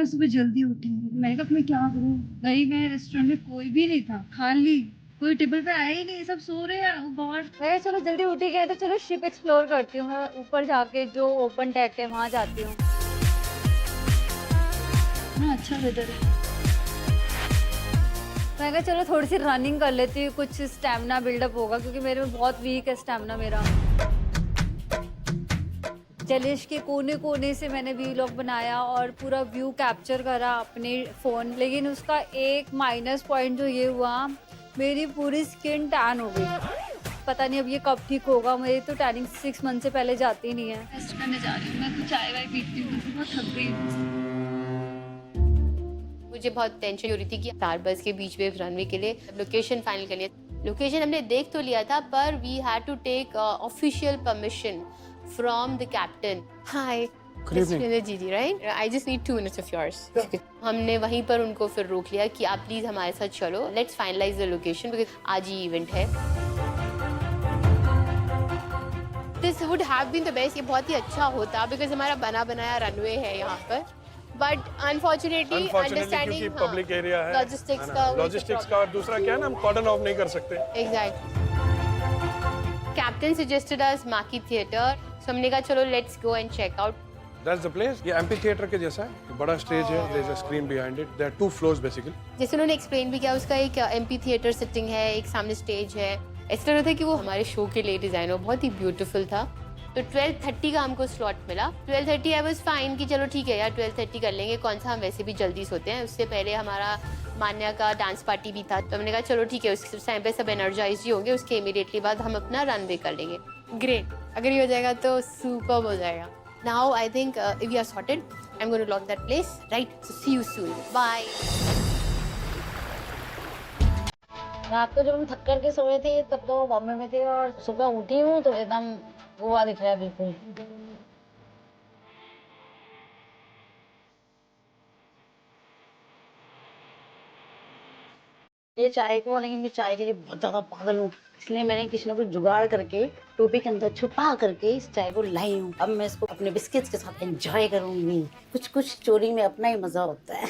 मैं सुबह जल्दी उठी, मैंने कहा मैं क्या करूँ, गई मैं रेस्टोरेंट में, कोई भी नहीं था, खाली, कोई टेबल पे आया ही नहीं, सब सो रहे हैं बाहर। मैं चलो जल्दी उठी गए तो चलो शिप एक्सप्लोर करती हूँ, मैं ऊपर जाके जो ओपन डेक है वहाँ जाती हूँ। इतना अच्छा वेदर है, मैं कहा चलो थोड़ी सी रनिंग कर लेती हूँ, कुछ स्टैमिना बिल्डअप होगा, क्योंकि मेरे में बहुत वीक है स्टैमिना मेरा। जलेश के कोने कोने से मैंने वीलॉग बनाया और पूरा व्यू कैप्चर करा अपने फ़ोन, लेकिन उसका एक माइनस पॉइंट जो ये हुआ, मेरी पूरी स्किन टैन हो गई। पता नहीं अब ये कब ठीक होगा, मेरी तो टैनिंग 6 मंथ से पहले जाती नहीं है। रेस्ट करने जा रही हूँ, मैं तो चाय वाय पीती हूँ, बहुत थक गई हूँ। मुझे बहुत टेंशन हो रही थी कि स्टारबक्स के बीच में रनवे के लिए लोकेशन फाइनल कर लिया। लोकेशन हमने देख तो लिया था, पर we had to take official permission from the captain. Hi GG, right? I just need 2 minutes of yours. हमने वहीं पर उनको फिर रोक लिया कि आप प्लीज हमारे साथ चलो, let's finalize the location, because आज ही इवेंट है। This would have been the best, ये बहुत ही अच्छा होता, बिकॉज हमारा बना बनाया रनवे है यहाँ पर, but unfortunately understanding public area है, लॉजिस्टिक्स का, और दूसरा क्या है ना, हम कॉर्डन ऑफ नहीं कर सकते। Exactly. Captain suggested us theatre, so हमने कहा चलो let's go and check out. That's the place. ये एम्पी थिएटर के जैसा है, बड़ा स्टेज है, there is a screen behind it. There are 2 floors basically. जैसे उन्होंने एक्सप्लेन भी किया, उसका एक एम्पी थिएटर सेटिंग है, एक सामने स्टेज है। ऐसा लग रहा था कि वो हमारे शो के लिए डिजाइन हो, बहुत ही ब्यूटीफुल था। तो 12:30 का हमको स्लॉट मिला। 12:30 आई वाज फाइन कि चलो ठीक है यार 12:30 कर लेंगे, कौन सा हम वैसे भी जल्दी सोते हैं। उससे पहले हमारा मान्या का डांस पार्टी भी था, तो हमने कहा चलो ठीक है, उस टाइम पे सब एनर्जाइज ही होंगे, उसके इमीडिएटली बाद हम अपना रनवे कर लेंगे। ग्रेट, अगर ये हो जाएगा तो सुपर्ब हो जाएगा। Now I think if we are sorted, I'm going to lock that place, right? So see you soon. Bye. रात को जब हम थक कर के सोए थे तब तो बॉम्बे में थे, और सुबह उठी हूँ तो एकदम गोवा दिख रहा है बिल्कुल। ये चाय को, लेकिन मैं चाय के लिए बहुत ज्यादा पागल हूँ, इसलिए मैंने किसी न कुछ जुगाड़ करके टोपी के अंदर छुपा करके इस चाय को लाई हूँ। अब मैं इसको अपने बिस्किट्स के साथ एंजॉय करूंगी। कुछ कुछ चोरी में अपना ही मजा होता है।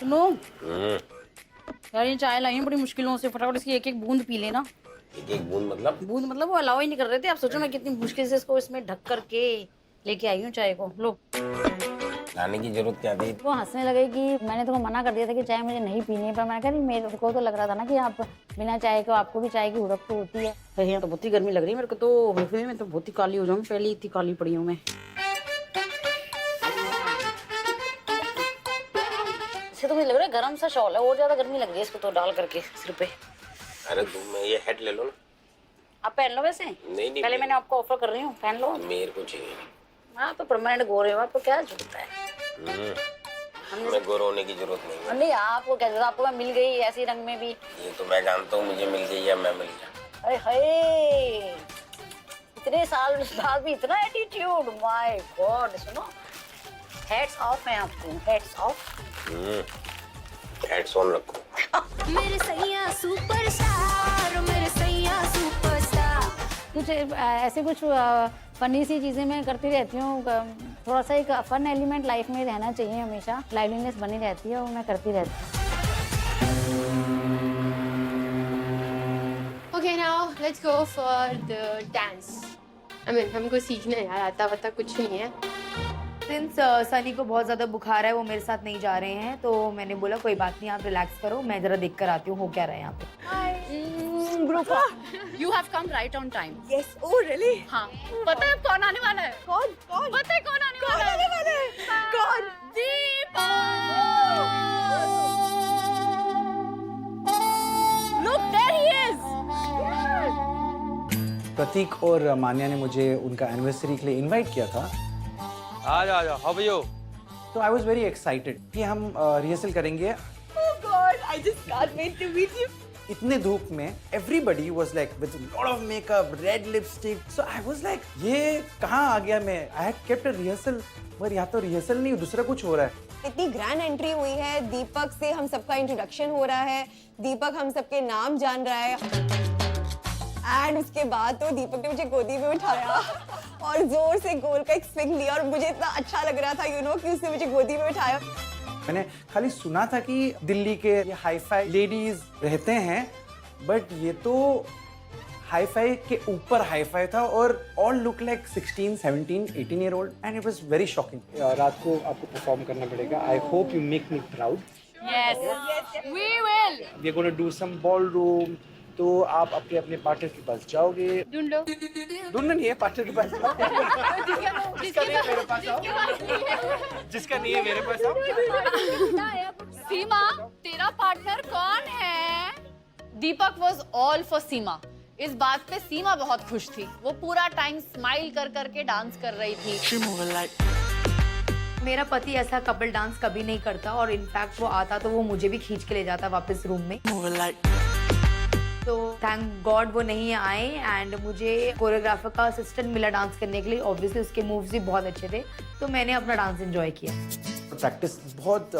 सुनो यार, ये चाय लाई है बड़ी मुश्किलों से, फटाफट इसकी एक एक बूंद पी लेना। एक एक बूंद मतलब? बूंद मतलब वो अलाउ ही नहीं कर रहे थे। आप सोचो मैं कितनी मुश्किल से इसको इसमें ढक करके लेके आई हूँ चाय को। लो, लाने की जरूरत क्या थी? वो हंसने लगे कि मैंने तुमको मना कर दिया था कि चाय मुझे नहीं पीनी है, पर मैंने कहा नहीं, मेरे को तो लग रहा था ना कि आप बिना चाय के, आपको भी चाय की हुड़क तो होती है। यहाँ तो बहुत ही गर्मी लग रही है मेरे को, तो मैं तो बहुत ही काली हो जाऊँ, पहले इतनी काली पड़ी हूँ मैं। इससे तो मुझे लग रहा है गर्म सा शॉल है, और ज्यादा गर्मी लग रही है इसको तो डाल करके सिर पे। अरे तुम ये हेड ले लो ना। आप पहन लो वैसे। नहीं पहले मैंने आपको ऑफर कर रही हूँ, पहन लो। मेरे को चाहिए। हाँ तो परमानेंट गोरे हो, आपको क्या जरूरत है? हमें गोरा होने की जरूरत नहीं है। नहीं, आपको क्या जरूरत, आपको मैं मिल गई ऐसी रंग में भी। ये तो मैं जानता हूँ, मुझे मिल गई या मैं मिल गया। अरे हाय, इतने साल बाद भी इतना एटीट्यूड, माय गॉड। सुनो, हेड्स ऑफ है आपको, हेड्स ऑफ। हेड्स ऑन रखो। मेरे सैया सुपरस्टार, मेरे सैया सुपरस्टार। कुछ ऐसे कुछ फनी सी चीजें मैं करती रहती हूँ। थोड़ा सा एक फन एलिमेंट लाइफ में रहना चाहिए हमेशा, लाइवलीनेस बनी रहती है, वो मैं करती रहती हूँ। Okay, now let's go for the dance. I mean, हमको सीखना है यार, आता वता कुछ नहीं है। सिंस सनी को बहुत ज्यादा बुखार है, वो मेरे साथ नहीं जा रहे हैं, तो मैंने बोला कोई बात नहीं, आप रिलैक्स करो, मैं जरा देख कर आती हूँ हो क्या रहा है यहाँ पे। You have come right on time. Yes, oh really? हाँ, पता है कौन आने वाला है? कौन? पता है कौन आने वाला है? कौन? Look, there he is. प्रतीक और मान्या ने मुझे उनका एनिवर्सरी के लिए इनवाइट किया था। आ जाओ, हाउ आर यू? तो आई वाज वेरी एक्साइटेड कि हम रिहर्सल करेंगे। Oh God, I just can't wait to meet you. इतने धूप में everybody was like with lot of makeup, red lipstick. So I was like, ये कहाँ आ गया मैं? I had kept a rehearsal, पर यहाँ तो रिहर्सल नहीं, दूसरा कुछ हो रहा है। इतनी ग्रैंड एंट्री हुई है, दीपक से हम सबका इंट्रोडक्शन हो रहा है, दीपक हम सबके नाम जान रहा है, एंड उसके बाद तो दीपक ने मुझे गोदी में उठाया और जोर से गोल का एक स्विंग लिया और मुझे इतना अच्छा लग रहा था कि उसने मुझे गोदी में बिठाया। मैंने खाली सुना था कि दिल्ली के ये हाई-फाई लेडीज रहते हैं, बट ये तो हाई-फाई के ऊपर हाई-फाई था और all look like 16, 17, 18 year old and it was very shocking. रात को आपको परफॉर्म करना पड़ेगा। I hope you make me proud. Yes, we will. We are gonna do some ballroom. तो आप अपने अपने पार्टनर के पास जाओगे। ढूंढ लो। ढूंढना नहीं है, पार्टनर के पास जाओ। जिसका नहीं है मेरे पास आओ। जिसका नहीं है मेरे पास आओ। सीमा, तेरा पार्टनर कौन है? दीपक was all for सीमा। इस बात पे सीमा बहुत खुश थी। वो पूरा टाइम स्माइल कर करके डांस कर रही थी। मेरा पति ऐसा कपल डांस कभी नहीं करता और इनफैक्ट वो आता तो वो मुझे भी खींच के ले जाता वापस रूम में। तो थैंक गॉड वो नहीं आए एंड मुझे कोरियोग्राफर का असिस्टेंट मिला डांस करने के लिए। ऑब्वियसली उसके मूव्स भी बहुत अच्छे थे, तो मैंने अपना डांस एंजॉय किया। प्रैक्टिस बहुत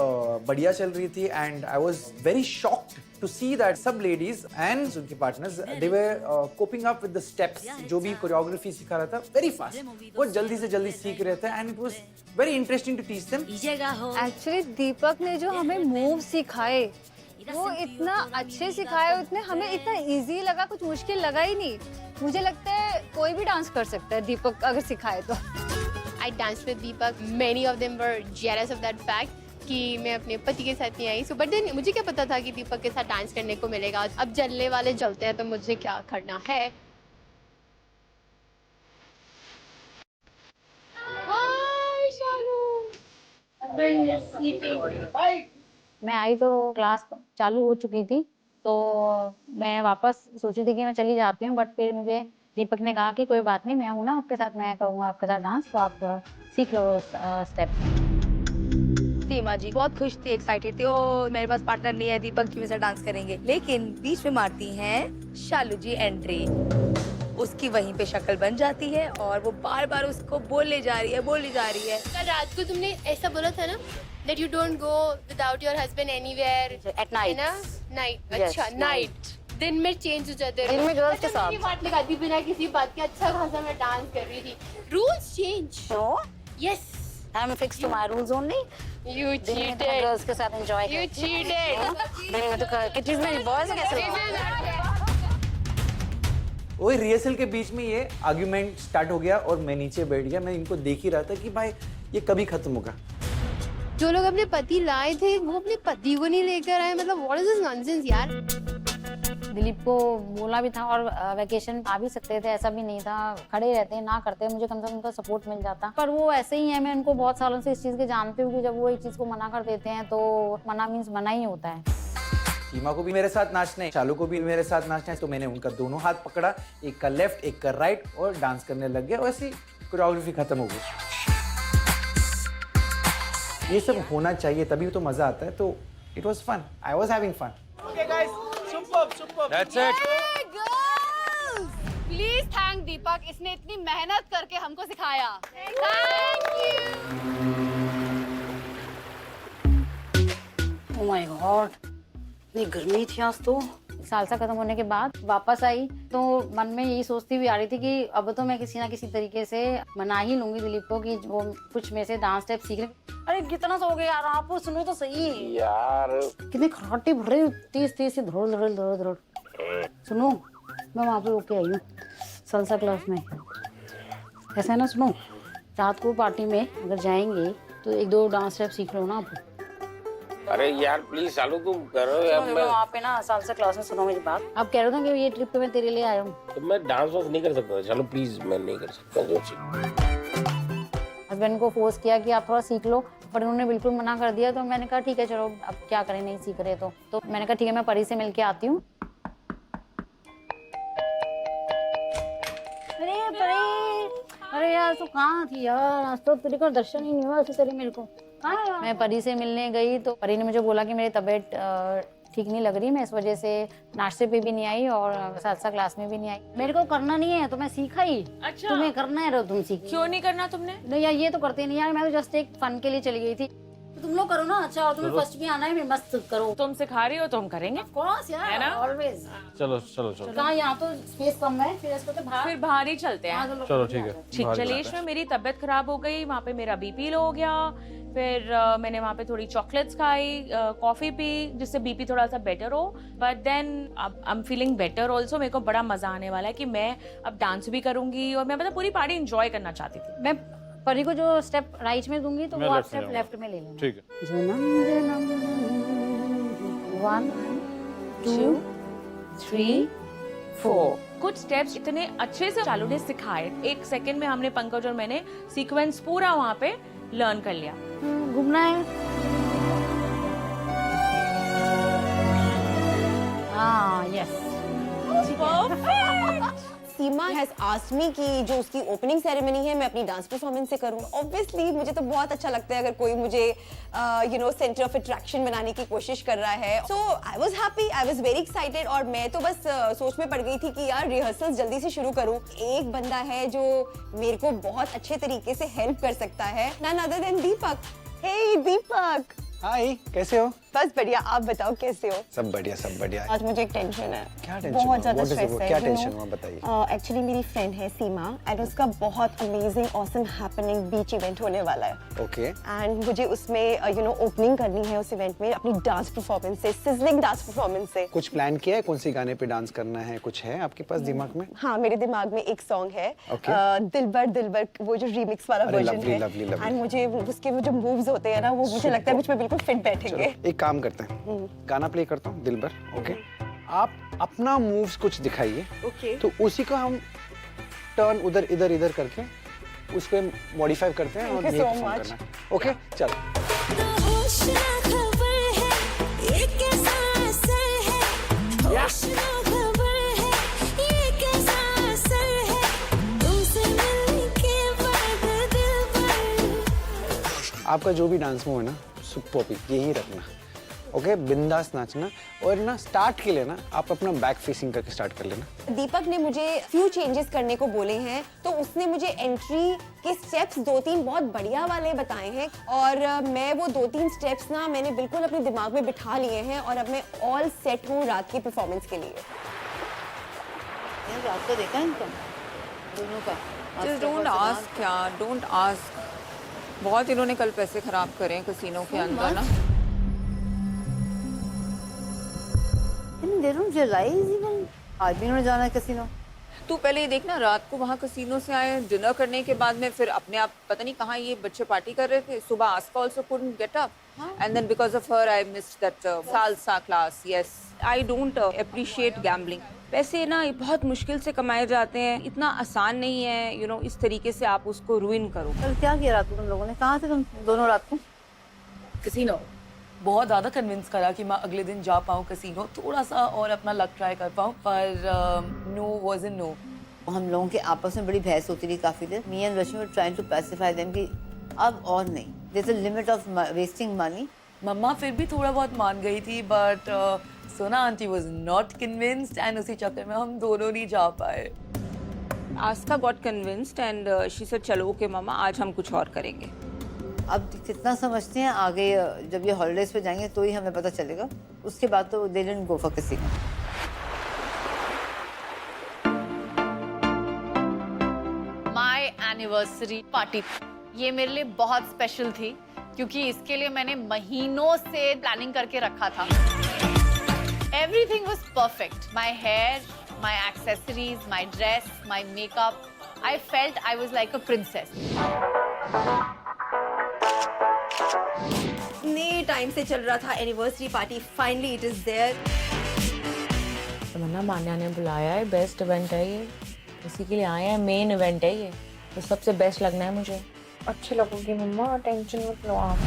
बढ़िया चल रही थी and I was very shocked to see that सब लेडीज एंड उनके partners they were coping up with the steps. जो भी कोरियोग्राफी सिखा रहा था वेरी फास्ट, बहुत जल्दी से जल्दी सीख रहे थे and it was very interesting to teach them. Actually Deepak ने जो हमें मूव सिखाए वो इतना अच्छे सिखाए, उतने हमें इतना इजी लगा, कुछ मुश्किल लगा ही नहीं। मुझे लगता है कोई भी डांस कर सकता है दीपक अगर सिखाए तो। I danced with Deepak. Many of them were jealous of that fact कि मैं अपने पति के साथ नहीं आई। So, but then मुझे क्या पता था कि दीपक के साथ डांस करने को मिलेगा। अब जलने वाले जलते हैं तो मुझे क्या करना है। Hi, शालू। मैं आई तो क्लास चालू हो चुकी थी, तो मैं वापस सोची थी कि मैं चली जाती हूँ, बट फिर मुझे दीपक ने कहा कि कोई बात नहीं, मैं हूँ ना आपके साथ, मैं करूँगा आपके साथ डांस, तो आप सीख लो स्टेप। सीमा जी बहुत खुश थी, एक्साइटेड थी। ओ मेरे पास पार्टनर नहीं है, दीपक जी मेरे साथ डांस करेंगे। लेकिन बीच में मारती हैं शालू जी एंट्री। उसकी वहीं पे शक्ल बन जाती है और वो बार बार उसको बोले जा रही है। कल रात को तुमने ऐसा बोला था ना that you don't go without your husband anywhere At night. है ना? Night। Yes, अच्छा night। दिन में चेंज हो जाते दिन में girls के साथ। मैं बात लगाती बिना किसी बात के अच्छा खासा मैं डांस कर रही थी। Rules change। No, Yes। I'm fixed to my rules only. You दिन में तो cheated। गर्ल्स के साथ एंजॉय You cheated। दिन में तो किटीज में बॉयज कैसे वही रिहर्सल के बीच में ये आर्ग्यूमेंट स्टार्ट हो गया और मैं नीचे बैठ गया। मैं इनको देख ही रहा था कि भाई ये कभी खत्म होगा। जो लोग अपने पति लाए थे वो अपने पति को नहीं लेकर आए। मतलब व्हाट इज दिस नॉनसेंस यार। दिलीप को बोला भी था और वेकेशन आ भी सकते थे, ऐसा भी नहीं था। खड़े रहते ना करते, मुझे कम से कम उनका सपोर्ट मिल जाता। पर वो ऐसे ही है, मैं उनको बहुत सालों से इस चीज़ के जानती हूँ कि जब वो एक चीज़ को मना कर देते हैं तो मना मीन्स मना ही होता है। सीमा को भी मेरे साथ नाचना है, शालू को भी मेरे साथ नाचना है, तो मैंने उनका दोनों हाथ पकड़ा, एक का लेफ्ट एक का राइट, और डांस करने लग गया। वैसे कोरियोग्राफी खत्म हो गई। ये सब होना चाहिए, तभी तो मजा आता है। तो it was fun, I was having fun. Okay guys, super that's it. Please thank Deepak, इसने इतनी मेहनत करके हमको सिखाया। Thank you. Oh my god, इतनी गर्मी थी आज तो। सालसा खत्म होने के बाद वापस आई तो मन में यही सोचती हुई आ रही थी कि अब तो मैं किसी ना किसी तरीके से मना ही लूंगी दिलीप को कि वो कुछ में से डांस स्टेप सीख रहे। अरे कितना सो गए यार, आप सुनो तो सही यार। कितने खराटे भर रहे, तेज तेज से धड़ोल धड़ोल धड़ोल धड़ोल। सुनो, मैं वहाँ पे होके आई हूँ सलसा क्लास में। ऐसा है ना, सुनो, रात को पार्टी में अगर जाएंगे तो एक दो डांस स्टेप सीख लो ना आप। अरे यार प्लीज सालू तुम करो यार। मैं वहाँ पे ना सालसा क्लास में सुनो मेरी बात। आप कह रहे थे कि ये ट्रिप पे मैं तेरे लिए आया हूँ। तो मैं डांस वांस नहीं कर सकता। चलो प्लीज, मैं नहीं कर सकता जो चीज। हस्बैंड को फोर्स किया कि आप थोड़ा सीख लो, पर उन्होंने बिल्कुल मना कर दिया। तो मैंने कहा ठीक है चलो, अब क्या करें, नहीं सीख रहे तो मैंने कहा ठीक है, मैं परी से मिलके आती हूँ। अरे परी, अरे यार तू कहाँ थी यार, आज तो तेरे को दर्शन ही नहीं हुआ तेरे मेरे को। मैं परी से मिलने गई तो परी ने मुझे बोला कि मेरी तबीयत ठीक नहीं लग रही, मैं इस वजह से नाश्ते पे भी नहीं आई और सालसा क्लास में भी नहीं आई। मेरे को करना नहीं है तो मैं सीखा ही। अच्छा। तुम्हें करना है तो तुम सीख। क्यों नहीं करना तुमने? नहीं यार, ये तो करते नहीं यार, मैं तो जस्ट एक फन के लिए चली गई थी। तो तुम लोग करो ना। अच्छा, और तुम्हें फर्स्ट भी आना है, मस्त करो। तुम सिखा रही हो तो हम करेंगे। कौन सी है ना? ऑलवेज। चलो चलो चलो कहाँ, यहाँ तो स्पेस कम है, फिर इसको तो बाहर। फिर बाहर ही चलते हैं। चलो ठीक है। ठीक, बाहर चलिए। जाते हैं। इसमें मेरी तबीयत खराब हो गई, वहाँ पे मेरा बीपी लो हो गया। फिर मैंने वहाँ पे थोड़ी चॉकलेट्स खाई, कॉफी पी, जिससे बीपी थोड़ा सा बेटर हो। But then I am feeling better also. मेरे को बड़ा मजा आने वाला है कि मैं अब डांस भी करूंगी और मैं मतलब पूरी पार्टी एंजॉय करना चाहती थी। मैं परी को जो स्टेप राइट में दूंगी तो मैं वो आप left में स्टेप जाऊंगा। लेफ्ट में ले लेना। ठीक है। जन्म जन्म 1 2 3 4। कुछ स्टेप्स इतने अच्छे से चालू ने सिखाए, 1 सेकंड में हमने, पंकज और मैंने, सीक्वेंस पूरा वहाँ पे लर्न कर लिया। घूमना है। हाँ, yes. Seema has asked me कि जो उसकी ओपनिंग सेरेमनी है मैं अपनी डांस परफॉर्मेंस से करूं। ऑब्वियसली मुझे तो बहुत अच्छा लगता है अगर कोई मुझे सेंटर ऑफ अट्रैक्शन बनाने की कोशिश कर रहा है। So I was happy, I was very excited. और मैं तो बस सोच में पड़ गई थी कि यार रिहर्सल्स जल्दी से शुरू करूं। एक बंदा है जो मेरे को बहुत अच्छे तरीके से हेल्प कर सकता है, नन अदर देन दीपक। हे दीपक। हाय, कैसे हो? बस बढ़िया, आप बताओ कैसे हो? सब बढ़िया, सब बढ़िया। आज मुझे एक टेंशन है। क्या टेंशन? बहुत ज्यादा What is स्ट्रेस it? है। क्या टेंशन हुआ बताइए। एक्चुअली मेरी फ्रेंड है सीमा एंड उसका बहुत अमेजिंग ऑसम हैपनिंग बीच इवेंट होने वाला है। ओके। एंड मुझे उसमें ओपनिंग करनी है उस इवेंट में अपनी डांस परफॉर्मेंस से, सिजलिंग डांस परफॉर्मेंस से। कुछ प्लान किया है? कौन सी गाने पे डांस करना है? कुछ है आपके पास दिमाग में? हाँ, मेरे दिमाग में एक सॉन्ग है, Okay. दिलबर दिलबर, वो जो रीमिक्स वाला अरे वर्जन lovely, है। lovely, lovely. एंड मुझे उसके वो जो मूव्स होते हैं ना, वो मुझे लगता है मुझ पे बिल्कुल फिट बैठेंगे। चलो एक काम करते हैं, गाना प्ले करता हूँ दिलबर। ओके, आप अपना मूव्स कुछ दिखाइए। ओके। तो उसी का हम टर्न उधर इधर इधर करके उसको मॉडिफाई करते हैं और Thank you ये so परफॉर्म much. करना है। ओके, चलो। होश ना खबर है, ये कैसा असर है। होश ना खबर है, ये कैसा असर है। तुमसे मिलने के बाद दिल पर। आपका जो भी डांस मूव है ना, सुपर, यही रखना। ओके, बिंदास नाचना। और ना स्टार्ट के लिए ना आप अपना बैक फेसिंग करके स्टार्ट कर लेना। दीपक ने मुझे फ्यू चेंजेस करने को बोले हैं, तो उसने मुझे एंट्री के स्टेप्स 2-3 बहुत बढ़िया वाले बताए हैं। और मैं वो 2-3 स्टेप्स ना मैंने बिल्कुल अपने दिमाग में बिठा लिए हैं और अब मैं ऑल सेट हूँ रात की परफॉर्मेंस के लिए। रात को देखा इनका दोनों का। Just don't ask यार, don't ask। बहुत इन्होंने कल पैसे खराब करे हैं कसिनो के अंदर ना। They don't realize even आज भी उन्होंने जाना है कैसीनो। तू पहले ये देखना, रात को वहाँ कसिनो से आए, डिनर करने के बाद में फिर अपने आप पता नहीं कहाँ ये बच्चे पार्टी कर रहे थे। सुबह Aska also couldn't get up and then because of her I missed that salsa class। Yes, I don't appreciate gambling। पैसे ना बहुत मुश्किल से कमाए जाते हैं, इतना आसान नहीं है इस तरीके से आप उसको रुइन करो। कल क्या किया रात को तुम लोगों ने? कहाँ थे तुम दोनों रात को? कसिनो बहुत ज़्यादा कन्विंस करा कि मैं अगले दिन जा पाऊँ कसिनो, थोड़ा सा और अपना लक ट्राई कर पाऊँ, पर नो वाज इन नो। हम लोगों के आपस में बड़ी बहस होती रही काफी देर। Me and Rashmi were trying to pacify them कि अब और नहीं, there is a limit of wasting money. मम्मा फिर भी थोड़ा बहुत मान गई थी, but Sona aunty was not convinced and उसी चक्कर में हम दोनों नहीं जा पाए। Aashka got convinced and she said चलो ओके मम्मा, आज हम कुछ और करेंगे। अब कितना समझते हैं आगे जब ये हॉलिडेज पे जाएंगे तो ही हमें पता चलेगा। उसके बाद तो दे डिडंट गो फॉर किसी। माय एनिवर्सरी पार्टी ये मेरे लिए बहुत स्पेशल थी क्योंकि इसके लिए मैंने महीनों से प्लानिंग करके रखा था। Everything was perfect, my hair, my accessories, my dress, my makeup. I felt I was like a princess. इतने टाइम से चल रहा था anniversary party, finally it is there. Tamanna Manya ने बुलाया है, बेस्ट इवेंट है ये, इसी के लिए आए हैं, मेन इवेंट है ये, तो सबसे बेस्ट लगना है मुझे। अच्छी लगोगी मम्मा, टेंशन मत लो आप।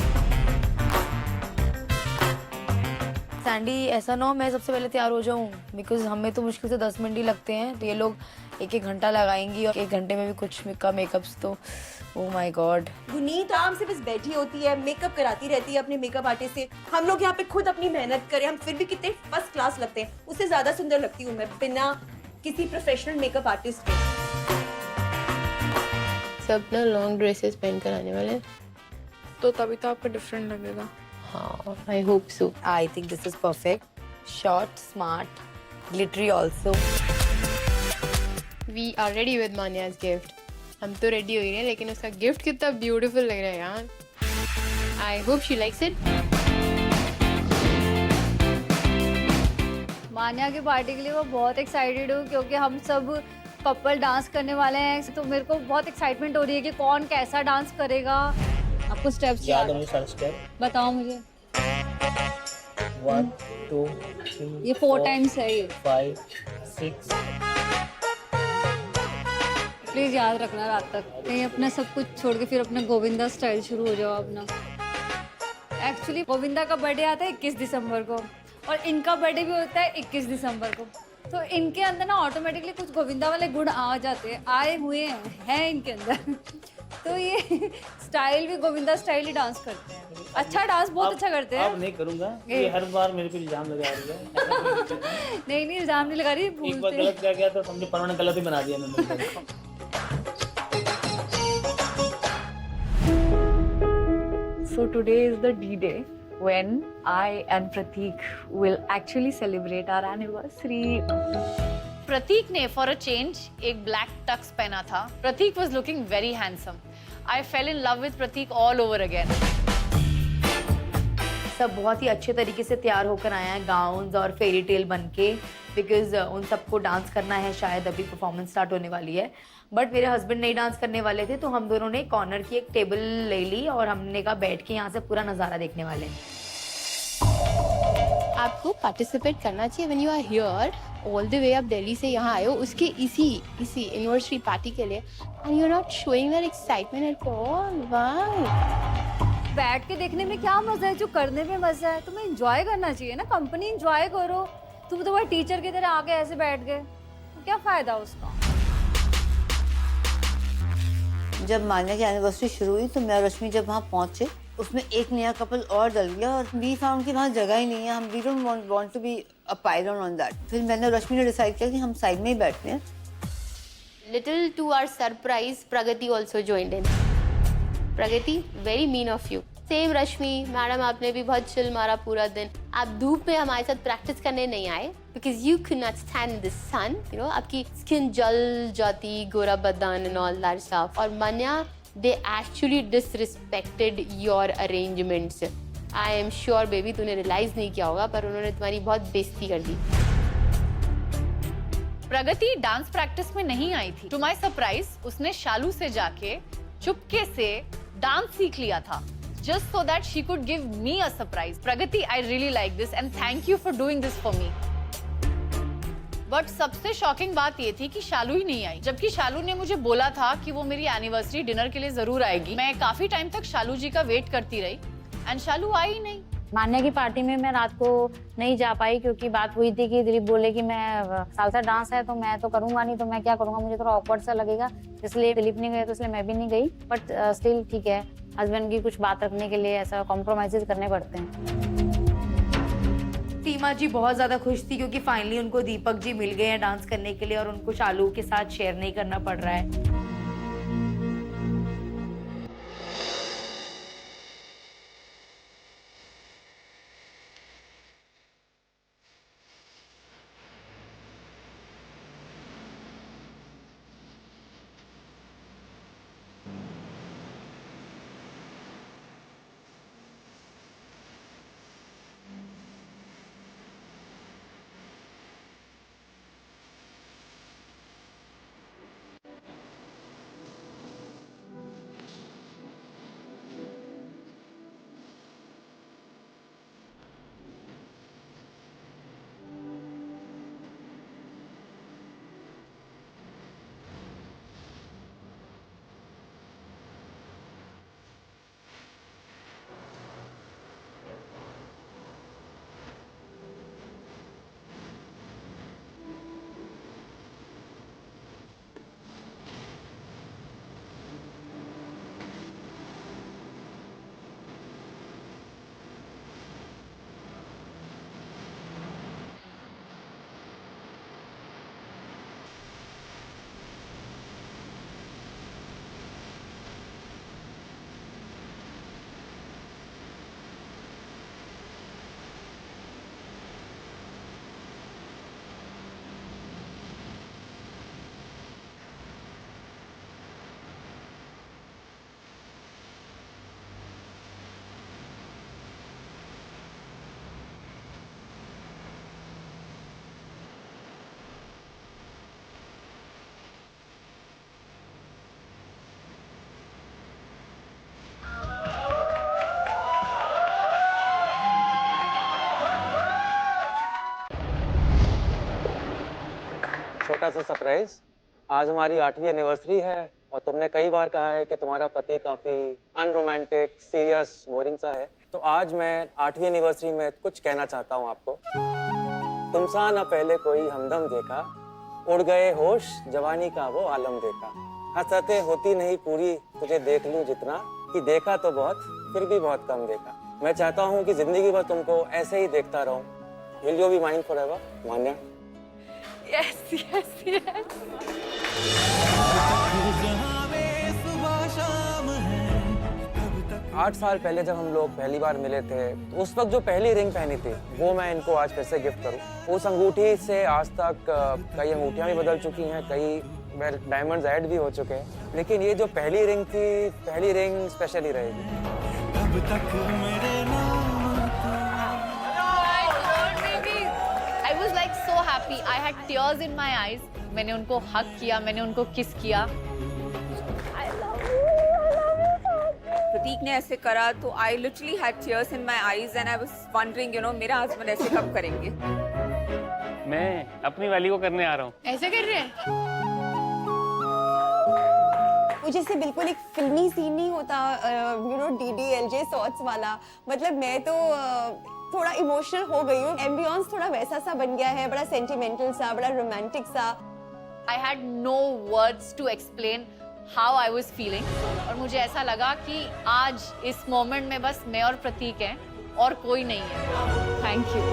सैंडी, ऐसा ना हो मैं सबसे पहले तैयार हो जाऊं, बिकॉज हमें तो मुश्किल से 10 मिनट ही लगते हैं, तो ये लोग 1-1 घंटा लगाएंगी और 1 घंटे में भी कुछ मेकअप्स, तो ओह माय गॉड। गुनीत आराम से बस बैठी होती है, मेकअप कराती रहती है अपने मेकअप आर्टिस्ट से। हम लोग यहाँ पे खुद अपनी मेहनत करें, हम फिर भी कितने फर्स्ट क्लास लगते हैं। उससे ज्यादा सुंदर लगती हूँ मैं बिना किसी प्रोफेशनल मेकअप आर्टिस्ट के। सब ना लॉन्ग ड्रेसेस पहन कर आने वाले हैं, तो तभी तो आपको डिफरेंट लगेगा। हाँ, I hope so. I think this is perfect. Short, smart, glittery also. We are ready with Manya's gift. हम तो रेडी हो ही हैं, लेकिन उसका गिफ्ट कितना ब्यूटीफुल लग रहा है यार। I hope she likes it. मान्या की पार्टी के लिए मैं बहुत एक्साइटेड हूँ क्योंकि हम सब कपल डांस करने वाले हैं, तो मेरे को बहुत एक्साइटमेंट हो रही है कि कौन कैसा डांस करेगा। आपको स्टेप्स याद है मुझे सारे स्टेप? बताओ मुझे। 1 2 3 ये 4 टाइम्स है ये। 5 6 प्लीज याद रखना रात तक, कहीं अपना सब कुछ छोड़ के फिर अपना गोविंदा स्टाइल शुरू हो जाओ अपना। एक्चुअली गोविंदा का बर्थडे आता है 21 दिसंबर को और इनका बर्थडे भी होता है 21 दिसंबर को, तो इनके अंदर ना ऑटोमेटिकली कुछ गोविंदा वाले गुण आ जाते हैं, आए हुए हैं इनके अंदर। तो ये स्टाइल भी गोविंदा स्टाइल ही डांस करते हैं। अच्छा डांस बहुत अच्छा करते हैं। अब नहीं करूंगा, ये हर बार मेरे पे इल्जाम लगा रही है। नहीं इल्जाम नहीं लगा रही, एक बार गलत क्या गया तो समझे परमानेंट गलत ही बना दिया मैंने। So today is the D-Day when I and Prateek will actually celebrate our anniversary. Prateek ने for a change एक black tux पहना था. Prateek was looking very handsome. I fell in love with Prateek all over again. सब बहुत ही अच्छे तरीके से तैयार होकर आए हैं गाउन्स और फेरी टेल बन के, बिकॉज उन सबको डांस करना है, शायद अभी परफॉर्मेंस स्टार्ट होने वाली है। बट मेरे हस्बैंड नहीं डांस करने वाले थे, तो हम दोनों ने कॉर्नर की एक टेबल ले ली और हमने कहा बैठ के यहाँ से पूरा नज़ारा देखने वाले हैं। आपको पार्टिसिपेट करना चाहिए when you are here all the way आप दिल्ली से यहाँ आए हो उसके इसी एनिवर्सरी पार्टी के लिए, and you are not showing that excitement at all. Why? बैठ के देखने में क्या मजा है, जो करने में मजा है। तुम्हें एंजॉय करना चाहिए ना, कंपनी एंजॉय करो। तुम तो वही टीचर की तरह आके ऐसे बैठ गए, तो क्या फायदा उसका। जब मान्या की एनिवर्सरी शुरू हुई तो मैं और रश्मि जब वहाँ पहुँचे, उसमें एक नया कपल और डल गया और वी फाउंड कि वहाँ जगह ही नहीं है, हम we don't want to be a pylon on that. फिर मैंने और रश्मि ने डिसाइड किया कि हम साइड में ही बैठते हैं। Little to our surprise, Pragati also joined in. Pragati, very mean of you. Same Rashmi, madam आपने भी बहुत चिल मारा पूरा दिन। आप धूप में हमारे साथ प्रैक्टिस करने नहीं आए because you could not stand the sun. You know, आपकी स्किन जल जाती, गोरा बदन and all that stuff. और Manya, they actually disrespected your arrangements. I am sure baby तूने रियलाइज नहीं किया होगा, पर उन्होंने तुम्हारी बहुत बेइज्जती कर दी। प्रगति डांस प्रैक्टिस में नहीं आई थी। टू माय सरप्राइज उसने शालू से जाके चुपके से डांस सीख लिया था, just so that she could give me a surprise. Pragati, I really like this and thank you for doing this for me. But सबसे शॉकिंग बात ये थी कि शालू ही नहीं आई, जबकि शालू ने मुझे बोला था कि वो मेरी एनिवर्सरी डिनर के लिए जरूर आएगी। मैं काफी टाइम तक शालू जी का वेट करती रही एंड शालू आई ही नहीं। मान्या की पार्टी में मैं रात को नहीं जा पाई क्योंकि बात हुई थी कि दिलीप बोले कि मैं सालसा डांस है तो मैं तो करूंगा नहीं, तो मैं क्या करूंगा, मुझे थोड़ा ऑकवर्ड सा लगेगा, इसलिए दिलीप नहीं गए तो इसलिए मैं भी नहीं गई। बट स्टिल ठीक है, हस्बैंड की कुछ बात रखने के लिए ऐसा कॉम्प्रोमाइजेस करने पड़ते हैं। सीमा जी बहुत ज़्यादा खुश थी क्योंकि फाइनली उनको दीपक जी मिल गए हैं डांस करने के लिए और उनको शालू के साथ शेयर नहीं करना पड़ रहा है। छोटा सा सरप्राइज, आज हमारी 8वीं एनिवर्सरी है और तुमने कई बार कहा है कि तुम्हारा पति काफी अनरोमांटिक, सीरियस, बोरिंग सा है। तो आज मैं 8वीं एनिवर्सरी में कुछ कहना चाहता हूँ आपको। तुमसा न पहले कोई हमदम देखा, उड़ गए होश जवानी का वो आलम देखा। हसरतें होती नहीं पूरी तुझे देख लूं जितना, कि देखा तो बहुत फिर भी बहुत कम देखा। मैं चाहता हूँ कि जिंदगी भर तुमको ऐसे ही देखता रहूं। Will you be mine forever, Manya? Yes, yes, yes. 8 साल पहले जब हम लोग पहली बार मिले थे तो उस वक्त जो पहली रिंग पहनी थी वो मैं इनको आज फिर से गिफ्ट करूं। उस अंगूठी से आज तक कई अंगूठियां भी बदल चुकी हैं, कई डायमंड्स ऐड भी हो चुके हैं, लेकिन ये जो पहली रिंग थी, पहली रिंग स्पेशल ही रहेगी। I was like so happy. I had tears in my eyes. मैंने उनको हग किया, मैंने उनको किस किया। प्रतीक ने ऐसे करा तो I literally had tears in my eyes and I was wondering, you know, मेरा हस्बैंड ऐसे कब करेंगे। मैं अपनी वाली को करने आ रहा हूँ। ऐसे कर रहे हैं? वो जैसे बिल्कुल एक फिल्मी सीन नहीं होता, यू नो, DDLJ शॉट्स वाला। मतलब मैं तो थोड़ा इमोशनल हो गई हूँ। एम्बियंस थोड़ा वैसा सा बन गया है, बड़ा सेंटिमेंटल सा, बड़ा रोमांटिक सा। I had no words to explain how I was feeling. और मुझे ऐसा लगा कि आज इस मोमेंट में बस मैं और प्रतीक हैं और कोई नहीं है। Thank you.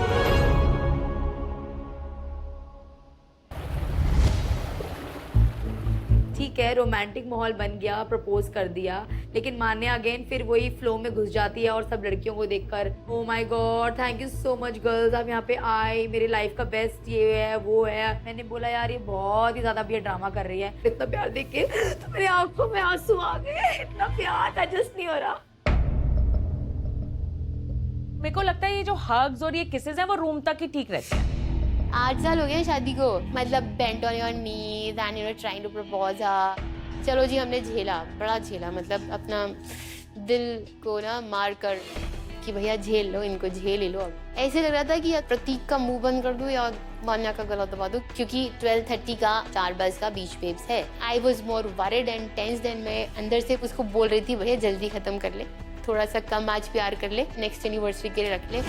ठीक है, रोमांटिक माहौल बन गया, प्रपोज कर दिया, लेकिन मान्या अगेन फिर वही फ्लो में घुस जाती है और सब लड़कियों को देखकर oh my God, thank you so much girls, आप यहाँ पे आए, मेरे लाइफ का बेस्ट ये है वो है। मैंने बोला यार ये बहुत ही ज्यादा भी ड्रामा कर रही है। इतना प्यार देख के तो मेरी आंखों में आंसू आ गए। इतना प्यार एडजस्ट नहीं हो रहा। मेरे को लगता है ये जो हग्स और ये किसेस हैं वो रूम तक ही ठीक रहते हैं। 8 साल हो गए शादी को, मतलब bent on your knees and you know trying to propose. चलो जी, हमने झेला, बड़ा झेला, मतलब अपना दिल को ना मार कर कि भैया झेल लो, इनको झेल ही लो। ऐसे लग रहा था कि यार प्रतीक का मुंह बंद कर दूं या मान्या का गला दबा दूं, क्योंकि 12:30 का 4 बज का बीच वेव्स है। I was more worried and tense then. मैं अंदर से उसको बोल रही थी भैया जल्दी खत्म कर ले, थोड़ा सा कम आज प्यार कर ले, नेक्स्ट एनिवर्सरी के लिए रख ले।